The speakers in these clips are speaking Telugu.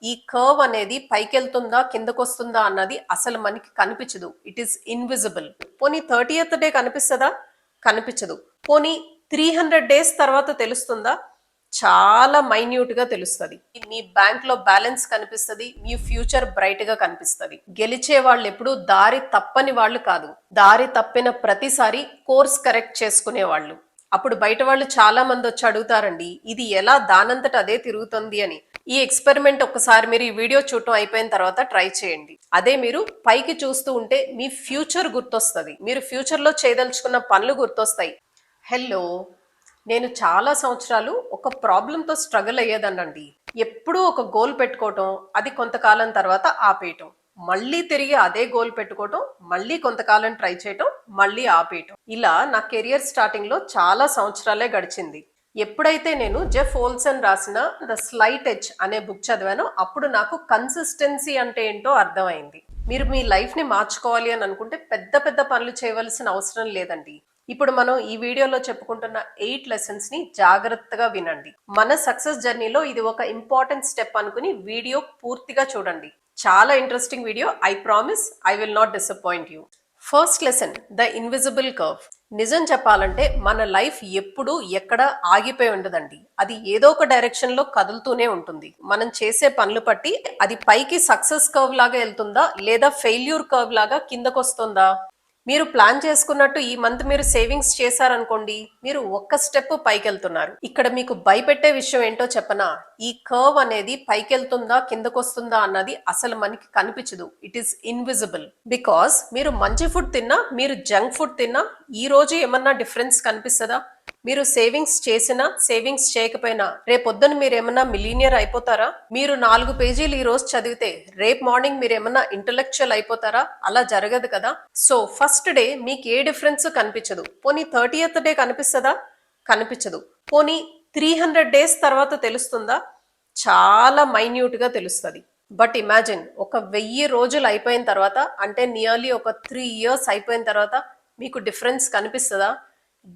ఈ కర్వ్ అనేది పైకెళ్తుందా కిందకొస్తుందా అన్నది అసలు మనకి కనిపించదు. It is invisible. పోనీ 30th డే కనిపిస్తుందా? కనిపించదు. పోనీ 300 డేస్ తర్వాత తెలుస్తుందా? చాలా మైన్యూట్ గా తెలుస్తుంది. మీ బ్యాంక్ లో బ్యాలెన్స్ కనిపిస్తుంది. మీ ఫ్యూచర్ బ్రైట్ గా కనిపిస్తుంది. గెలిచే వాళ్ళు ఎప్పుడు దారి తప్పని వాళ్ళు కాదు, దారి తప్పిన ప్రతిసారి కోర్స్ కరెక్ట్ చేసుకునే వాళ్ళు. అప్పుడు బయట వాళ్ళు చాలా మంది వచ్చి అడుగుతారండి, ఇది ఎలా దానంతట అదే తిరుగుతుంది అని. ఈ ఎక్స్పెరిమెంట్ ఒక్కసారి మీరు ఈ వీడియో చూడటం అయిపోయిన తర్వాత ట్రై చేయండి. అదే మీరు పైకి చూస్తూ ఉంటే మీ ఫ్యూచర్ గుర్తొస్తుంది. మీరు ఫ్యూచర్ లో చేయదలుచుకున్న పనులు గుర్తొస్తాయి. హలో, నేను చాలా సంవత్సరాలు ఒక ప్రాబ్లంతో స్ట్రగుల్ అయ్యేదానండి. ఎప్పుడూ ఒక గోల్ పెట్టుకోవటం, అది కొంతకాలం తర్వాత ఆపేయటం, మళ్ళీ తిరిగి అదే గోల్ పెట్టుకోవటం, మళ్ళీ కొంతకాలం ట్రై చేయటం, మళ్ళీ ఆపేయటం. ఇలా నా కెరియర్ స్టార్టింగ్ లో చాలా సంవత్సరాలే గడిచింది. ఎప్పుడైతే నేను జెఫ్ ఓల్సన్ రాసిన ద స్లైట్ ఎడ్జ్ అనే బుక్ చదివానో అప్పుడు నాకు కన్సిస్టెన్సీ అంటే ఏంటో అర్థమైంది. మీరు మీ లైఫ్ ని మార్చుకోవాలి అని అనుకుంటే పెద్ద పెద్ద పనులు చేయవలసిన అవసరం లేదండి. ఇప్పుడు మనం ఈ వీడియోలో చెప్పుకుంటున్న 8 లెసన్స్ ని జాగ్రత్తగా వినండి. మన సక్సెస్ జర్నీలో ఇది ఒక ఇంపార్టెంట్ స్టెప్ అనుకుని వీడియో పూర్తిగా చూడండి. చాలా interesting video. I promise I will not disappoint you. First lesson, the invisible curve. నిజం చెప్పాలంటే మన లైఫ్ ఎప్పుడు ఎక్కడ ఆగిపోయి ఉండదండి. అది ఏదో ఒక డైరెక్షన్ లో కదులుతూనే ఉంటుంది. మనం చేసే పనులు బట్టి అది పైకి సక్సెస్ కర్వ్ లాగా వెళ్తుందా లేదా ఫెయిల్యూర్ కర్వ్ లాగా కిందకొస్తుందా? మీరు ప్లాన్ చేసుకున్నట్టు ఈ మంత్ మీరు సేవింగ్స్ చేశారనుకోండి, మీరు ఒక్క స్టెప్ పైకెళ్తున్నారు. ఇక్కడ మీకు భయపెట్టే విషయం ఏంటో చెప్పనా? ఈ కర్వ్ అనేది పైకెళ్తుందా కిందకొస్తుందా అన్నది అసలు మనకి కనిపించదు. It is invisible. బికాస్ మీరు మంచి ఫుడ్ తిన్నా, మీరు జంక్ ఫుడ్ తిన్నా ఈ రోజు ఏమన్నా డిఫరెన్స్ కనిపిస్తుందా? మీరు సేవింగ్స్ చేసినా సేవింగ్స్ చేయకపోయినా రేపొద్దున మీరు ఏమన్నా మిలీనియర్ అయిపోతారా? మీరు 4 పేజీలు ఈ రోజు చదివితే రేపు మార్నింగ్ మీరు ఏమన్నా ఇంటలెక్చువల్ అయిపోతారా? అలా జరగదు కదా. సో ఫస్ట్ డే మీకు ఏ డిఫరెన్స్ కనిపించదు. పోనీ 30th డే కనిపిస్తుందా? కనిపించదు. పోనీ 300 డేస్ తర్వాత తెలుస్తుందా? చాలా మైన్యూట్ గా తెలుస్తుంది. బట్ ఇమాజిన్, ఒక 1000 రోజులు అయిపోయిన తర్వాత, అంటే నియర్లీ ఒక 3 years అయిపోయిన తర్వాత మీకు డిఫరెన్స్ కనిపిస్తుందా?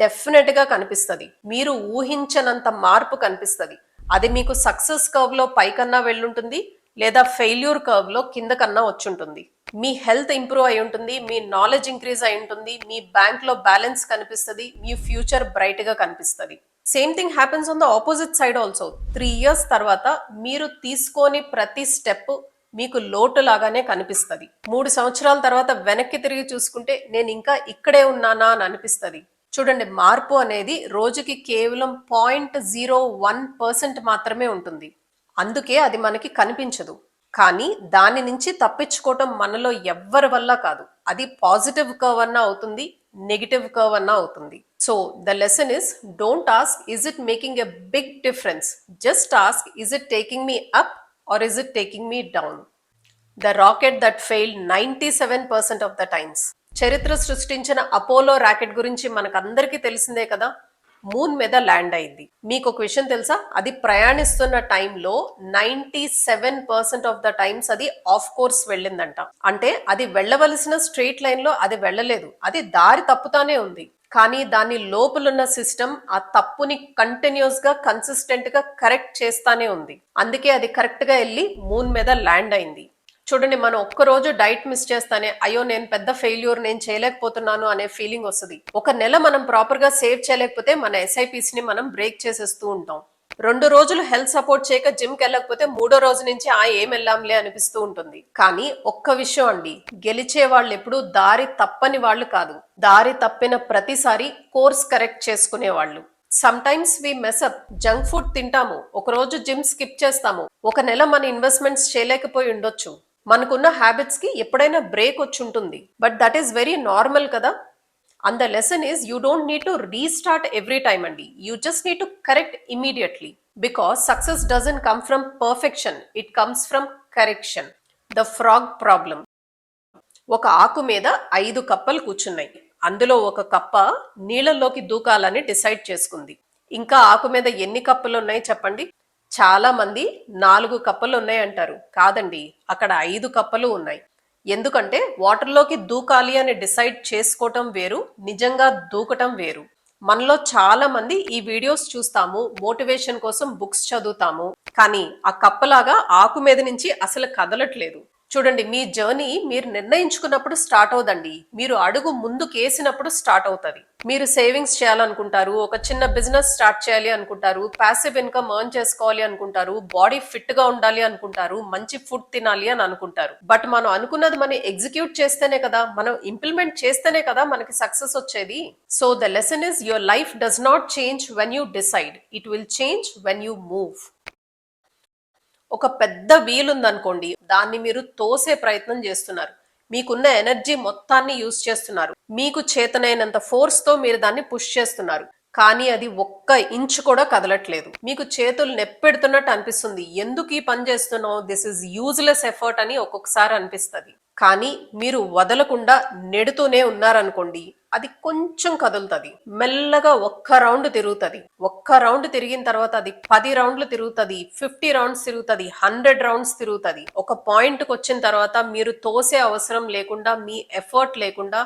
డెఫినెట్ గా కనిపిస్తుంది. మీరు ఊహించనంత మార్పు కనిపిస్తుంది. అది మీకు సక్సెస్ కర్వ్ లో పైకన్నా వెళ్ళుంటుంది, లేదా ఫెయిల్యూర్ కర్వ్ లో కింద కన్నా వచ్చుంటుంది. మీ హెల్త్ ఇంప్రూవ్ అయి ఉంటుంది, మీ నాలెడ్జ్ ఇంక్రీజ్ అయి ఉంటుంది, మీ బ్యాంక్ లో బ్యాలెన్స్ కనిపిస్తుంది, మీ ఫ్యూచర్ బ్రైట్ గా కనిపిస్తుంది. Same thing happens on the opposite side also. 3 years తర్వాత మీరు తీసుకోని ప్రతి స్టెప్ మీకు లోటు లాగానే కనిపిస్తుంది. 3 సంవత్సరాల తర్వాత వెనక్కి తిరిగి చూసుకుంటే నేను ఇంకా ఇక్కడే ఉన్నానా అని అనిపిస్తుంది. చూడండి, మార్పు అనేది రోజుకి కేవలం 0.01% మాత్రమే ఉంటుంది. అందుకే అది మనకి కనిపించదు. కానీ దాని నుంచి తప్పించుకోవటం మనలో ఎవ్వరి వల్ల కాదు. అది పాజిటివ్ కర్వ్ అన్నా అవుతుంది, నెగిటివ్ కర్వ్ అన్నా అవుతుంది. So the lesson is, don't ask is it making a big difference, just ask is it taking me up or is it taking me down. The rocket that failed 97% of the times. చరిత్ర సృష్టించిన అపోలో రాకెట్ గురించి మనకందరికీ తెలిసిందే కదా. మూన్ మీద ల్యాండ్ అయింది. మీకు ఒక విషయం తెలుసా? అది ప్రయాణిస్తున్న టైంలో 97% ఆఫ్ ద టైమ్స్ అది ఆఫ్ కోర్స్ వెళ్ళిందంట. అంటే అది వెళ్ళవలసిన స్ట్రెయిట్ లైన్ లో అది వెళ్ళలేదు, అది దారి తప్పుతానే ఉంది. కానీ దాని లోపలున్న సిస్టమ్ ఆ తప్పుని కంటిన్యూస్ గా కన్సిస్టెంట్ గా కరెక్ట్ చేస్తానే ఉంది. అందుకే అది కరెక్ట్ గా వెళ్ళి మూన్ మీద ల్యాండ్ అయింది. చూడండి, మనం ఒక్కరోజు డైట్ మిస్ చేస్తానే అయ్యో నేను పెద్ద ఫెయిల్యూర్, నేను చేయలేకపోతున్నాను అనే ఫీలింగ్ వస్తుంది. ఒక నెల మనం ప్రాపర్ గా సేవ్ చేయలేకపోతే మన ఎస్ఐపిస్ ని మనం బ్రేక్ చేసేస్తూ ఉంటాం. 2 రోజులు హెల్త్ సపోర్ట్ చేయక జిమ్ కి వెళ్ళకపోతే 3వ రోజు నుంచి ఏం వెళ్ళాంలే అనిపిస్తూ ఉంటుంది. కానీ ఒక్క విషయం అండి, గెలిచే వాళ్ళు ఎప్పుడు దారి తప్పని వాళ్ళు కాదు, దారి తప్పిన ప్రతిసారి కోర్స్ కరెక్ట్ చేసుకునే వాళ్ళు. Sometimes we mess up. Junk food తింటాము, ఒక రోజు జిమ్ స్కిప్ చేస్తాము, ఒక నెల మన ఇన్వెస్ట్మెంట్స్ చేయలేకపోయి ఉండొచ్చు. మనకున్న హ్యాబిట్స్ కి ఎప్పుడైనా బ్రేక్ వచ్చి ఉంటుంది. But that is very normal కదా. And the lesson is, you don't need to restart every time అండి. You just need to correct immediately. Because success doesn't come from perfection, it comes from correction. The frog problem. ఒక ఆకు మీద 5 కప్పలు కూర్చున్నాయి. అందులో ఒక కప్ప నీళ్ళలోకి దూకాలని డిసైడ్ చేసుకుంది. ఇంకా ఆకు మీద ఎన్ని కప్పలు ఉన్నాయి చెప్పండి? చాలా మంది 4 కప్పలు ఉన్నాయి అంటారు. కాదండి, అక్కడ 5 కప్పలు ఉన్నాయి. ఎందుకంటే వాటర్లోకి దూకాలి అని డిసైడ్ చేసుకోవటం వేరు, నిజంగా దూకటం వేరు. మనలో చాలా మంది ఈ వీడియోస్ చూస్తాము, మోటివేషన్ కోసం బుక్స్ చదువుతాము, కానీ ఆ కప్పలాగా ఆకు మీద నుంచి అసలు కదలట్లేదు. చూడండి, మీ జర్నీ మీరు నిర్ణయించుకున్నప్పుడు స్టార్ట్ అవుదండి. మీరు అడుగు ముందుకేసినప్పుడు స్టార్ట్ అవుతుంది. మీరు సేవింగ్స్ చేయాలనుకుంటారు, ఒక చిన్న బిజినెస్ స్టార్ట్ చేయాలి అనుకుంటారు, ప్యాసివ్ ఇన్కమ్ ఎర్న్ చేసుకోవాలి అనుకుంటారు, బాడీ ఫిట్ గా ఉండాలి అనుకుంటారు, మంచి ఫుడ్ తినాలి అని అనుకుంటారు. బట్ మనం అనుకున్నది మనం ఎగ్జిక్యూట్ చేస్తేనే కదా, మనం ఇంప్లిమెంట్ చేస్తేనే కదా మనకి సక్సెస్ వచ్చేది. So the lesson is your life does not change when you decide, it will change when you move. ఒక పెద్ద వీల్ ఉందనుకోండి, దాన్ని మీరు తోసే ప్రయత్నం చేస్తున్నారు, మీకున్న ఎనర్జీ మొత్తాన్ని యూజ్ చేస్తున్నారు, మీకు చేతనైనంత ఫోర్స్ తో మీరు దాన్ని పుష్ చేస్తున్నారు, కానీ అది ఒక్క ఇంచు కూడా కదలట్లేదు. మీకు చేతులు నెప్పెడుతున్నట్టు అనిపిస్తుంది. ఎందుకు ఈ పని చేస్తున్నావు, దిస్ ఇస్ యూజ్లెస్ ఎఫర్ట్ అని ఒక్కొక్కసారి అనిపిస్తుంది. కానీ మీరు వదలకుండా నెడుతూనే ఉన్నారనుకోండి, అది కొంచెం కదులుతుంది, మెల్లగా ఒక్క రౌండ్ తిరుగుతుంది. ఒక్క రౌండ్ తిరిగిన తర్వాత అది 10 రౌండ్లు తిరుగుతుంది, 50 రౌండ్స్ తిరుగుతుంది, 100 రౌండ్స్ తిరుగుతుంది. ఒక పాయింట్కి వచ్చిన తర్వాత మీరు తోసే అవసరం లేకుండా, మీ ఎఫర్ట్ లేకుండా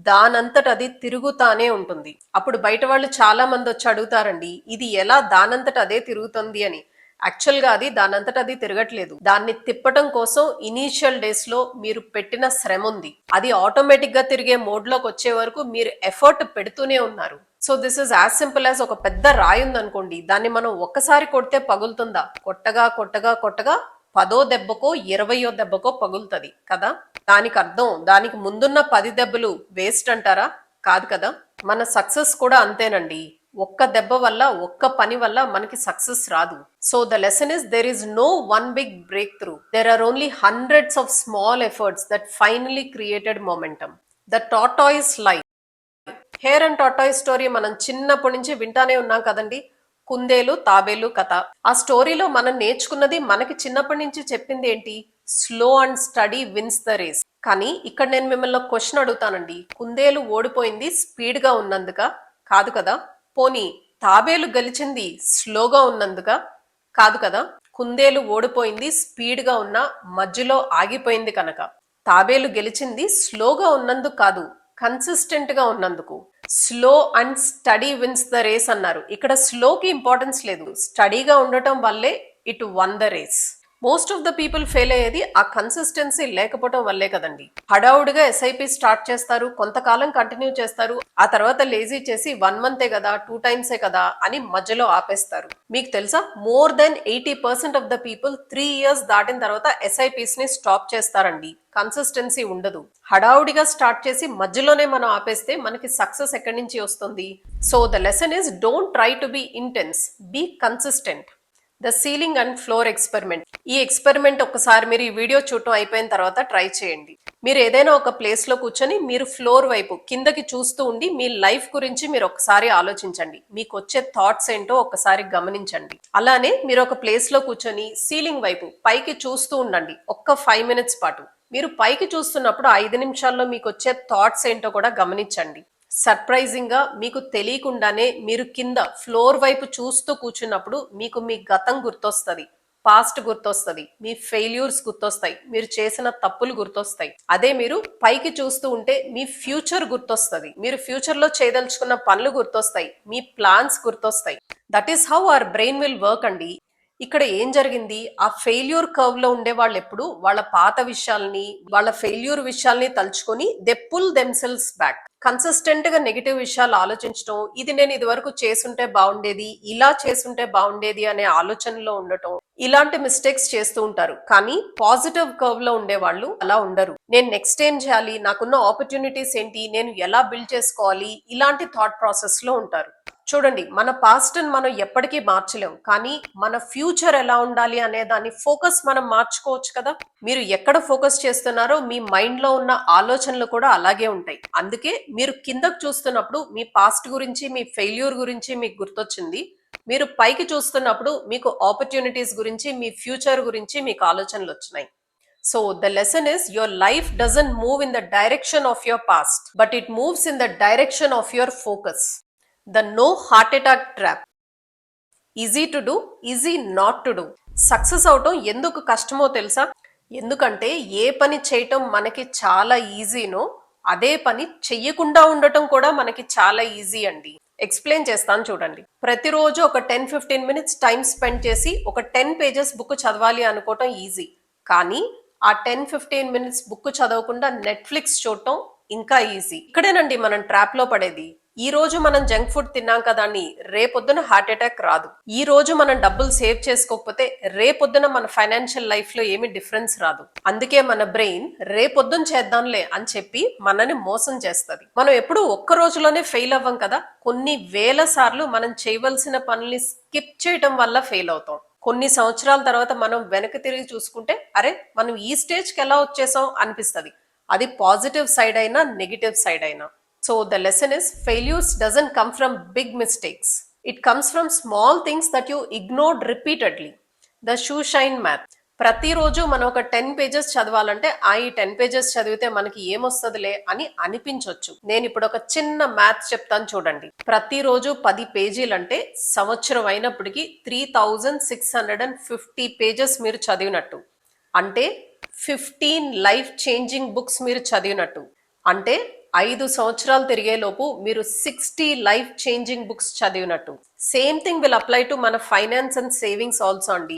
దానంతట అది తిరుగుతానే ఉంటుంది. అప్పుడు బయట వాళ్ళు చాలా మంది వచ్చి అడుగుతారండి, ఇది ఎలా దానంతట అదే తిరుగుతుంది అని. యాక్చువల్ గా అది దానంతట అది తిరగట్లేదు. దాన్ని తిప్పటం కోసం ఇనీషియల్ డేస్ లో మీరు పెట్టిన శ్రమ ఉంది. అది ఆటోమేటిక్ గా తిరిగే మోడ్ లోకి వచ్చే వరకు మీరు ఎఫర్ట్ పెడుతూనే ఉన్నారు. So this is as simple as ఒక పెద్ద రాయి ఉందనుకోండి, దాన్ని మనం ఒక్కసారి కొడితే పగులుతుందా? కొట్టగా కొట్టగా కొట్టగా 10వ దెబ్బకో 20వ దెబ్బకో పగులుతుంది కదా. దానికి అర్థం దానికి ముందున్న 10 దెబ్బలు వేస్ట్ అంటారా? కాదు కదా. మన సక్సెస్ కూడా అంతేనండి. ఒక్క దెబ్బ వల్ల, ఒక్క పని వల్ల మనకి సక్సెస్ రాదు. So the lesson is, there is no one big breakthrough, there are only hundreds of small efforts that finally created momentum. The tortoise life. Hare and tortoise story మనం చిన్నప్పటి నుంచి వింటానే ఉన్నాం కదండి. కుందేలు తాబేలు కథ. ఆ స్టోరీలో మనం నేర్చుకున్నది, మనకి చిన్నప్పటి నుంచి చెప్పింది ఏంటి? Slow and steady wins the race. కానీ ఇక్కడ నేను మిమ్మల్ని ఒక క్వశ్చన్ అడుగుతానండి. కుందేలు ఓడిపోయింది స్పీడ్ గా ఉన్నందుక? కాదు కదా. పోనీ తాబేలు గెలిచింది స్లోగా ఉన్నందుక? కాదు కదా. కుందేలు ఓడిపోయింది స్పీడ్ గా ఉన్న మధ్యలో ఆగిపోయింది కనుక. తాబేలు గెలిచింది స్లోగా ఉన్నందుకు కాదు, కన్సిస్టెంట్ గా ఉన్నందుకు. Slow and steady wins the race అన్నారు. ఇక్కడ స్లోకి ఇంపార్టెన్స్ లేదు, స్టడీగా ఉండటం వల్లే it won the race. Most of the people fail అయ్యేది ఆ కన్సిస్టెన్సీ లేకపోవడం వల్లే కదండి. హడావుడిగా ఎస్ఐపి స్టార్ట్ చేస్తారు, కొంతకాలం కంటిన్యూ చేస్తారు, ఆ తర్వాత లేజీ చేసి 1 మంతే కదా, 2 టైమ్సే కదా అని మధ్యలో ఆపేస్తారు. మీకు తెలుసా, more than 80% of the people 3 years దాటిన తర్వాత ఎస్ఐపిస్ ని స్టాప్ చేస్తారండి. కన్సిస్టెన్సీ ఉండదు. హడావుడిగా స్టార్ట్ చేసి మధ్యలోనే మనం ఆపేస్తే మనకి సక్సెస్ ఎక్కడి నుంచి వస్తుంది? So the lesson is, don't try to be intense, be consistent. The ceiling and floor experiment. ఈ ఎక్స్పెరిమెంట్ ఒకసారి మీరు ఈ వీడియో చూడటం అయిపోయిన తర్వాత ట్రై చేయండి. మీరు ఏదైనా ఒక ప్లేస్ లో కూర్చొని మీరు ఫ్లోర్ వైపు కిందకి చూస్తూ ఉండి మీ లైఫ్ గురించి మీరు ఒకసారి ఆలోచించండి. మీకు వచ్చే థాట్స్ ఏంటో ఒకసారి గమనించండి. అలానే మీరు ఒక ప్లేస్ లో కూర్చొని సీలింగ్ వైపు పైకి చూస్తూ ఉండండి ఒక్క 5 minutes పాటు. మీరు పైకి చూస్తున్నప్పుడు 5 నిమిషాల్లో మీకు వచ్చే థాట్స్ ఏంటో కూడా గమనించండి. సర్ప్రైజింగ్ గా మీకు తెలియకుండానే మీరు కింద ఫ్లోర్ వైపు చూస్తూ కూర్చున్నప్పుడు మీకు మీ గతం గుర్తొస్తుంది, పాస్ట్ గుర్తొస్తుంది, మీ ఫెయిల్యూర్స్ గుర్తొస్తాయి, మీరు చేసిన తప్పులు గుర్తొస్తాయి. అదే మీరు పైకి చూస్తూ ఉంటే మీ ఫ్యూచర్ గుర్తొస్తుంది, మీరు ఫ్యూచర్ లో చేయదలుచుకున్న పనులు గుర్తొస్తాయి, మీ ప్లాన్స్ గుర్తొస్తాయి. That is how our brain will work అండి. ఇక్కడ ఏం జరిగింది, ఆ ఫెయిల్యూర్ కర్వ్ లో ఉండే వాళ్ళు ఎప్పుడు వాళ్ళ పాత విషయాల్ని, వాళ్ళ ఫెయిల్యూర్ విషయాల్ని తలుచుకొని they pull themselves back. Consistent గా నెగిటివ్ విషయాలు ఆలోచించడం, ఇది నేను ఇది వరకు చేసుంటే బాగుండేది, ఇలా చేసుంటే బాగుండేది అనే ఆలోచనలో ఉండటం, ఇలాంటి మిస్టేక్స్ చేస్తూ ఉంటారు. కానీ పాజిటివ్ కర్వ్ లో ఉండే వాళ్ళు అలా ఉండరు. నేను నెక్స్ట్ ఏం చేయాలి, నాకున్న ఆపర్చునిటీస్ ఏంటి, నేను ఎలా బిల్డ్ చేసుకోవాలి, ఇలాంటి థాట్ ప్రాసెస్ లో ఉంటారు. చూడండి, మన పాస్ట్ మనం ఎప్పటికీ మార్చలేం, కానీ మన ఫ్యూచర్ ఎలా ఉండాలి అనే దాని ఫోకస్ మనం మార్చుకోవచ్చు కదా. మీరు ఎక్కడ ఫోకస్ చేస్తున్నారో మీ మైండ్ లో ఉన్న ఆలోచనలు కూడా అలాగే ఉంటాయి. అందుకే మీరు కిందకు చూస్తున్నప్పుడు మీ పాస్ట్ గురించి, మీ ఫెయిల్యూర్ గురించి మీకు గుర్తొచ్చింది. మీరు పైకి చూస్తున్నప్పుడు మీకు ఆపర్చునిటీస్ గురించి, మీ ఫ్యూచర్ గురించి మీకు ఆలోచనలు వచ్చినాయి. So the lesson is, your life doesn't move in the direction of your past, but it moves in the direction of your focus. The no heart attack trap. Easy to do, easy not to do. Success అవటం ఎందుకు కష్టమో తెలుసా? ఎందుకంటే ఏ పని చేయటం మనకి చాలా ఈజీనో అదే పని చెయ్యకుండా ఉండటం కూడా మనకి చాలా ఈజీ అండి. ఎక్స్ప్లెయిన్ చేస్తాను చూడండి. ప్రతిరోజు ఒక 10-15 మినిట్స్ టైం స్పెండ్ చేసి ఒక 10 పేజెస్ బుక్ చదవాలి అనుకోవటం ఈజీ. కానీ ఆ 10-15 మినిట్స్ బుక్ చదవకుండా నెట్ఫ్లిక్స్ చూడటం ఇంకా ఈజీ. ఇక్కడేనండి మనం ట్రాప్ లో పడేది. ఈ రోజు మనం జంక్ ఫుడ్ తిన్నాం కదా అని రేపొద్దున హార్ట్ అటాక్ రాదు. ఈ రోజు మనం డబ్బులు సేవ్ చేసుకోకపోతే రేపొద్దున మన ఫైనాన్షియల్ లైఫ్ లో ఏమి డిఫరెన్స్ రాదు. అందుకే మన బ్రెయిన్ రేపొద్దున చేద్దాంలే అని చెప్పి మనని మోసం చేస్తుంది. మనం ఎప్పుడు ఒక్క రోజులోనే ఫెయిల్ అవ్వం కదా, కొన్ని వేల సార్లు మనం చేయవలసిన పనుల్ని స్కిప్ చేయటం వల్ల ఫెయిల్ అవుతాం. కొన్ని సంవత్సరాల తర్వాత మనం వెనక్కి తిరిగి చూసుకుంటే అరే మనం ఈ స్టేజ్కి ఎలా వచ్చేసాం అనిపిస్తుంది. అది పాజిటివ్ సైడ్ అయినా నెగిటివ్ సైడ్ అయినా. So the lesson is failures doesn't come from big mistakes. It comes from small things that you ignored repeatedly. The shoe shine math. ప్రతిరోజు మనం ఒక 10 పేజెస్ చదవాలంటే ఈ 10 పేజెస్ చదివితే మనకి ఏమొస్తుందిలే అని అనిపించవచ్చు. నేను ఇప్పుడు ఒక చిన్న మ్యాథ్స్ చెప్తాను చూడండి. ప్రతిరోజు 10 పేజీలు అంటే సంవత్సరం అయినప్పటికీ 3650 పేజెస్ మీరు చదివినట్టు. అంటే 15 లైఫ్ చేంజింగ్ బుక్స్ మీరు చదివినట్టు. అంటే 5 సంవత్సరాలు తిరిగేలోపు మీరు 60 లైఫ్ చేంజింగ్ బుక్స్ చదివినట్టు. Same thing will apply to మన ఫైనాన్స్ అండ్ సేవింగ్స్ ఆల్సో అండి.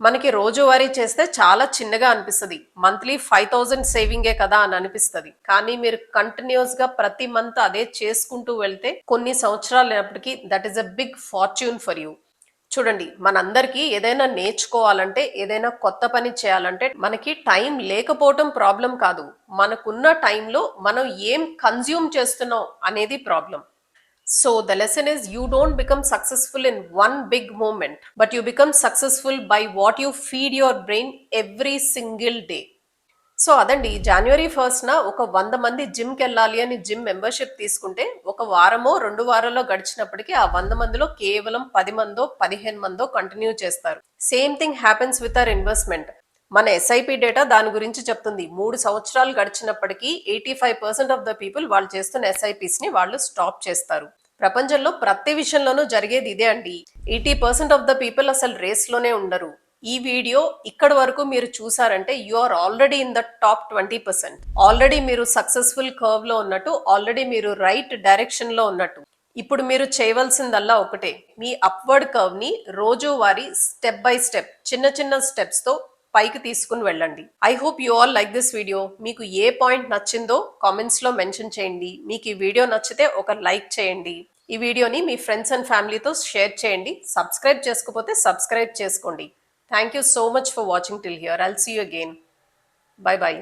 మనకి రోజువారీ చేస్తే చాలా చిన్నగా అనిపిస్తుంది. మంత్లీ 5000 సేవింగే కదా అని అనిపిస్తుంది. కానీ మీరు కంటిన్యూస్ గా ప్రతి మంత్ అదే చేసుకుంటూ వెళ్తే కొన్ని సంవత్సరాలు అయినప్పటికీ that is a big fortune for you. చూడండి, మనందరికీ ఏదైనా నేర్చుకోవాలంటే, ఏదైనా కొత్త పని చేయాలంటే మనకి టైం లేకపోవటం ప్రాబ్లం కాదు. మనకున్న టైంలో మనం ఏం కన్జ్యూమ్ చేస్తున్నాం అనేది problem. So the lesson is you don't become successful in one big moment, but you become successful by what you feed your brain every single day. So అదండి, January 1st ఒక 100 మంది జిమ్కి వెళ్ళాలి అని జిమ్ మెంబర్షిప్ తీసుకుంటే ఒక వారమో 2 వారాల్లో గడిచినప్పటికీ ఆ 100 మందిలో కేవలం 10 మందో 15 మందో కంటిన్యూ చేస్తారు. Same thing happens with our investment. మన ఎస్ఐపి డేటా దాని గురించి చెప్తుంది. 3 సంవత్సరాలు గడిచినప్పటికీ 85% ఆఫ్ ద పీపుల్ వాళ్ళు చేస్తున్న ఎస్ఐపిస్ ని వాళ్ళు స్టాప్ చేస్తారు. ప్రపంచంలో ప్రతి విషయంలోనూ జరిగేది ఇదే అండి. 80% ఆఫ్ ద పీపుల్ అసలు రేస్ లోనే ఉండరు. ఈ వీడియో ఇక్కడ వరకు మీరు చూసారంటే you are already in the top 20%. Already మీరు సక్సెస్ఫుల్ కర్వ్ లో ఉన్నట్టు, ఆల్రెడీ మీరు రైట్ డైరెక్షన్ లో ఉన్నట్టు. ఇప్పుడు మీరు చేయవలసిందల్లా ఒకటే, మీ అప్వర్డ్ కర్వ్ ని రోజువారీ స్టెప్ బై స్టెప్ చిన్న చిన్న స్టెప్స్ తో పైకి తీసుకుని వెళ్ళండి. I hope you all like this video. మీకు ఏ పాయింట్ నచ్చిందో కామెంట్స్ లో మెన్షన్ చేయండి. మీకు ఈ వీడియో నచ్చితే ఒక లైక్ చేయండి. ఈ వీడియోని మీ ఫ్రెండ్స్ అండ్ ఫ్యామిలీతో షేర్ చేయండి. సబ్స్క్రైబ్ చేసుకోకపోతే సబ్స్క్రైబ్ చేసుకోండి. Thank you so much for watching till here. I'll see you again. Bye bye.